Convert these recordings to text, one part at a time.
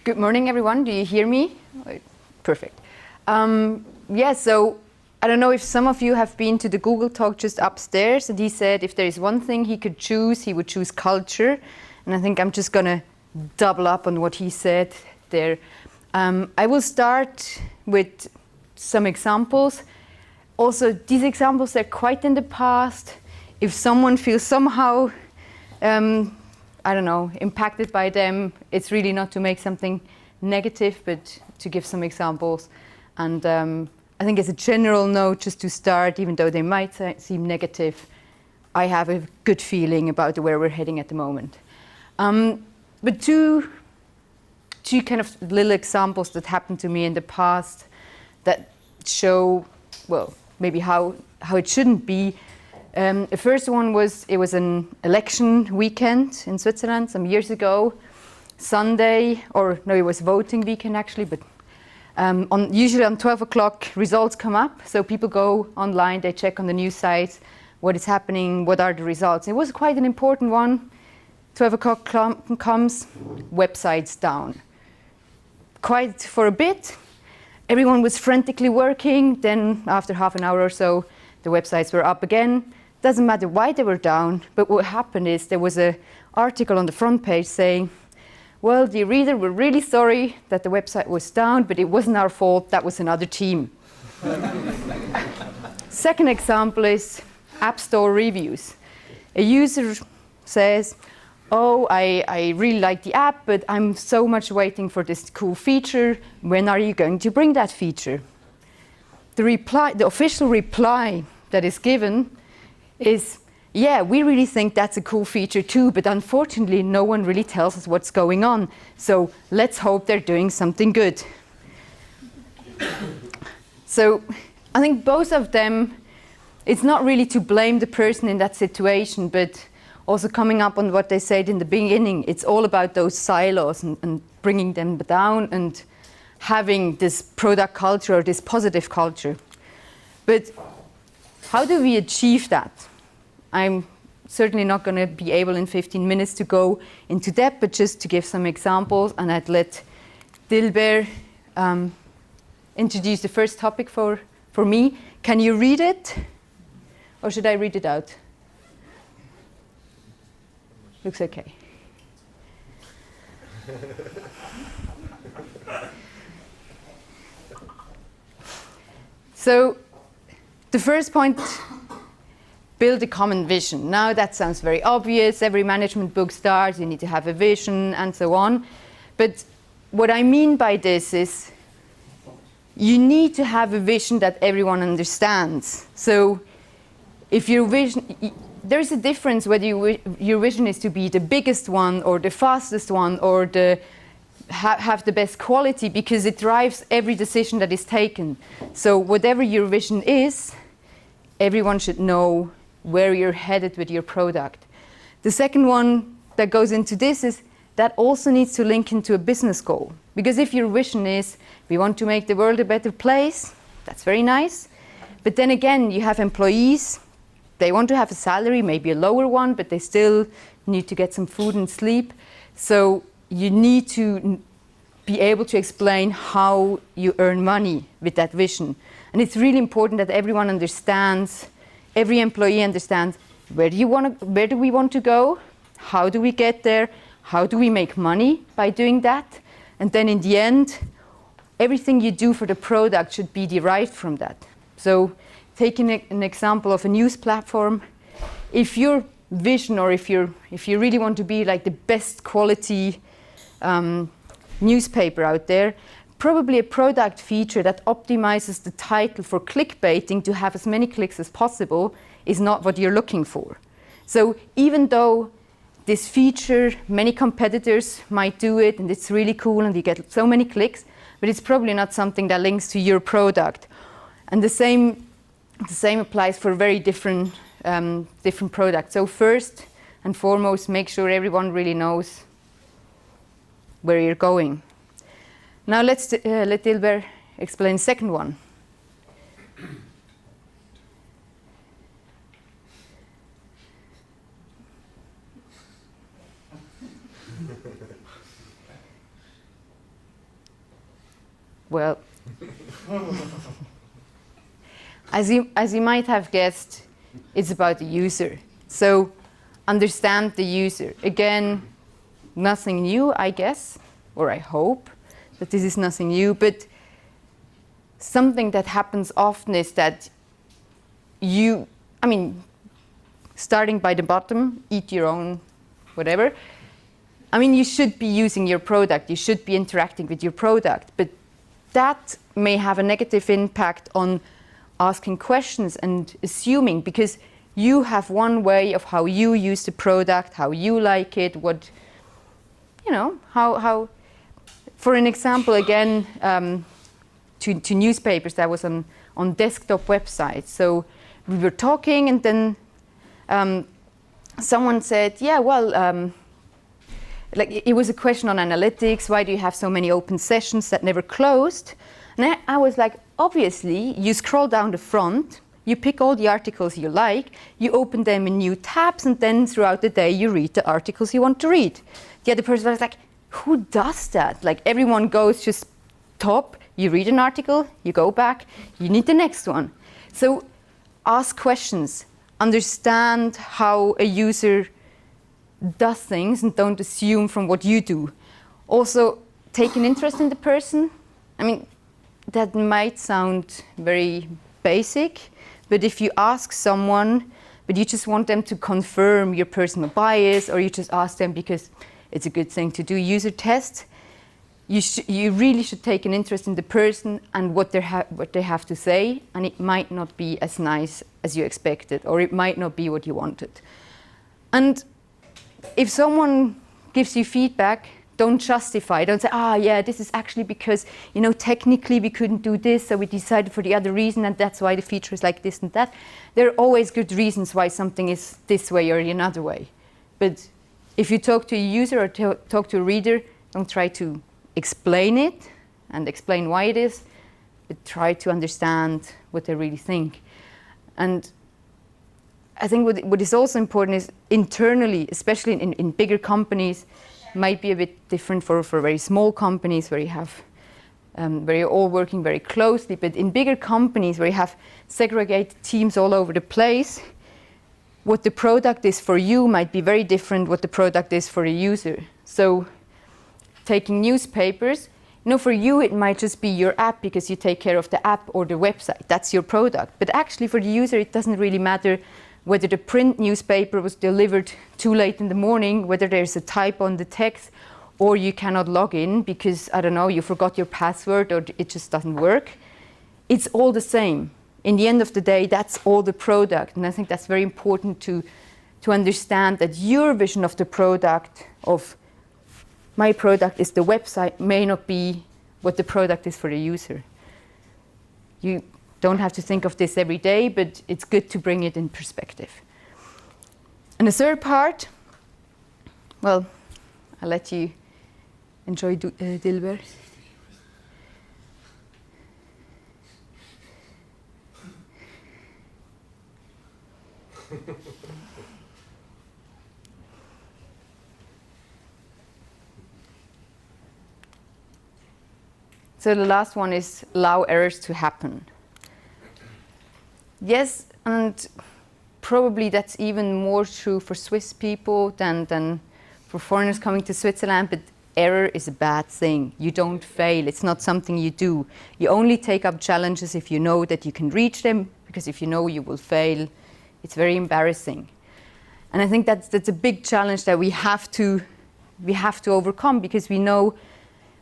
Good morning, everyone. Do you hear me? Perfect. Yeah, so I don't know if some of you have been to the Google talk just upstairs, and he said if there is one thing he could choose, he would choose culture. And I think I'm just going to double up on what he said there. I will start with some examples. Also, these examples are quite in the past. If someone feels somehow I don't know, impacted by them, it's really not to make something negative, but to give some examples. And I think as a general note, just to start, even though they might seem negative, I have a good feeling about where we're heading at the moment. But two kind of little examples that happened to me in the past that show, well, maybe how it shouldn't be. The first one was, it was an election weekend in Switzerland some years ago, Sunday, or no, it was voting weekend actually, but usually on 12 o'clock results come up, so people go online, they check on the news sites what is happening, what are the results. It was quite an important one. 12 o'clock comes, websites down. Quite for a bit, everyone was frantically working, then after half an hour or so, the websites were up again. Doesn't matter why they were down, but what happened is there was an article on the front page saying, well, dear reader, we're really sorry that the website was down, but it wasn't our fault, that was another team. Second example is App Store reviews. A user says, oh, I really like the app, but I'm so much waiting for this cool feature. When are you going to bring that feature? The official reply that is given is, yeah, we really think that's a cool feature too, but unfortunately no one really tells us what's going on. So let's hope they're doing something good. So I think both of them, it's not really to blame the person in that situation, but also coming up on what they said in the beginning, it's all about those silos and bringing them down and having this product culture or this positive culture. But how do we achieve that? I'm certainly not going to be able in 15 minutes to go into depth, but just to give some examples, and I'd let Dilber introduce the first topic for me. Can you read it? Or should I read it out? Looks okay. So the first point, build a common vision. Now that sounds very obvious. Every management book starts, you need to have a vision and so on. But what I mean by this is you need to have a vision that everyone understands. So if your vision, there's a difference whether your vision is to be the biggest one or the fastest one or have the best quality, because it drives every decision that is taken. So whatever your vision is, everyone should know where you're headed with your product. The second one that goes into this is that also needs to link into a business goal. Because if your vision is, we want to make the world a better place, that's very nice. But then again, you have employees, they want to have a salary, maybe a lower one, but they still need to get some food and sleep. So you need to be able to explain how you earn money with that vision. And it's really important that everyone understands, every employee understands, where do we want to go? How do we get there? How do we make money by doing that? And then in the end, everything you do for the product should be derived from that. So taking an example of a news platform, if your vision, or if you really want to be like the best quality newspaper out there, probably a product feature that optimizes the title for clickbaiting to have as many clicks as possible is not what you're looking for. So even though this feature, many competitors might do it and it's really cool and you get so many clicks, but it's probably not something that links to your product. And the same applies for very different products. So first and foremost, make sure everyone really knows where you're going. Now let's let Dilber explain the second one. Well, as you might have guessed, it's about the user. So understand the user. Again, nothing new, I guess, or I hope that this is nothing new, but something that happens often is that starting by the bottom, eat your own whatever. You should be using your product, you should be interacting with your product, but that may have a negative impact on asking questions and assuming, because you have one way of how you use the product, how you like it, how. For an example, again, to newspapers that was on desktop websites. So we were talking, and then someone said, yeah, well, like it was a question on analytics. Why do you have so many open sessions that never closed? And I was like, obviously, you scroll down the front, you pick all the articles you like, you open them in new tabs, and then throughout the day you read the articles you want to read. The other person was like, who does that? Like everyone goes just top, you read an article, you go back, you need the next one. So ask questions, understand how a user does things, and don't assume from what you do. Also, take an interest in the person. That might sound very basic, but if you ask someone, but you just want them to confirm your personal bias, or you just ask them because it's a good thing to do user tests, you really should take an interest in the person and what they have to say, and it might not be as nice as you expected, or it might not be what you wanted. And if someone gives you feedback, don't justify. Don't say, yeah, this is actually because, technically we couldn't do this, so we decided for the other reason, and that's why the feature is like this and that. There are always good reasons why something is this way or another way. But if you talk to a user or talk to a reader, don't try to explain it and explain why it is, but try to understand what they really think. And I think what is also important is internally, especially in bigger companies, might be a bit different for very small companies where you're all working very closely, but in bigger companies where you have segregated teams all over the place, what the product is for you might be very different what the product is for a user. So taking newspapers, for you it might just be your app because you take care of the app or the website. That's your product. But actually for the user it doesn't really matter whether the print newspaper was delivered too late in the morning, whether there's a typo on the text, or you cannot log in because, I don't know, you forgot your password or it just doesn't work. It's all the same. In the end of the day, that's all the product. And I think that's very important to understand that your vision of the product, of my product is the website, may not be what the product is for the user. You don't have to think of this every day, but it's good to bring it in perspective. And the third part, well, I'll let you enjoy Dilber. So the last one is allow errors to happen. Yes, and probably that's even more true for Swiss people than for foreigners coming to Switzerland, but error is a bad thing. You don't fail, it's not something you do. You only take up challenges if you know that you can reach them, because if you know you will fail, it's very embarrassing. And I think that's a big challenge that we have to overcome, because we know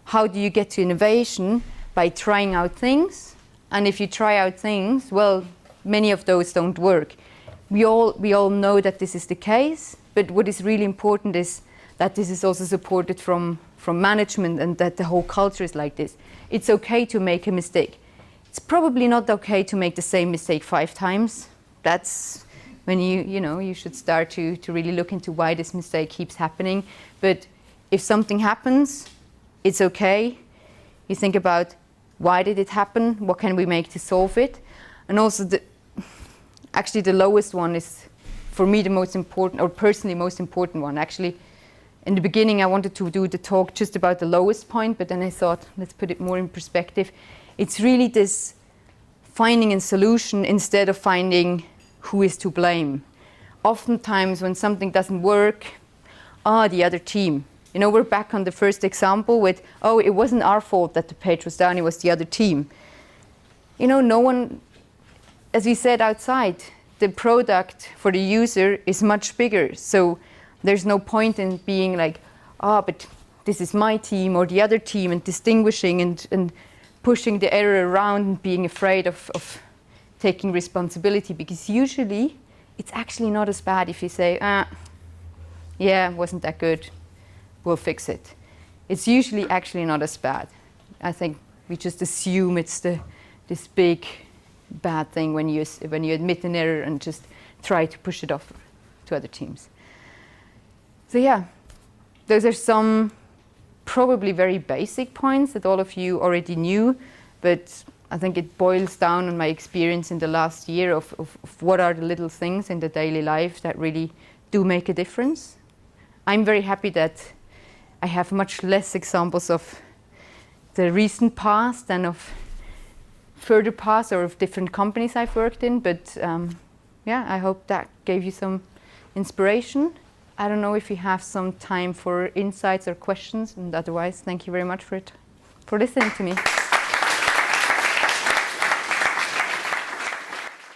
how do you get to innovation? By trying out things. And if you try out things, well, many of those don't work. We all know that this is the case, but what is really important is that this is also supported from management, and that the whole culture is like this. It's okay to make a mistake. It's probably not okay to make the same mistake 5 times. That's when you should start to really look into why this mistake keeps happening. But if something happens, it's okay. You think about why did it happen? What can we make to solve it? And also actually the lowest one is for me the most important, or personally most important one. Actually, in the beginning I wanted to do the talk just about the lowest point, but then I thought, let's put it more in perspective. It's really this finding a solution instead of finding who is to blame. Oftentimes when something doesn't work, the other team. You know, we're back on the first example with, it wasn't our fault that the page was down, it was the other team. You know, no one, as we said outside, the product for the user is much bigger. So there's no point in being like, but this is my team or the other team, and distinguishing and pushing the error around and being afraid of taking responsibility, because usually it's actually not as bad if you say, yeah, wasn't that good, we'll fix it. It's usually actually not as bad. I think we just assume it's this big bad thing when you admit an error and just try to push it off to other teams. So yeah, those are some probably very basic points that all of you already knew, but I think it boils down on my experience in the last year of what are the little things in the daily life that really do make a difference. I'm very happy that I have much less examples of the recent past than of further past or of different companies I've worked in, but yeah, I hope that gave you some inspiration. I don't know if you have some time for insights or questions, and otherwise, thank you very much for listening to me.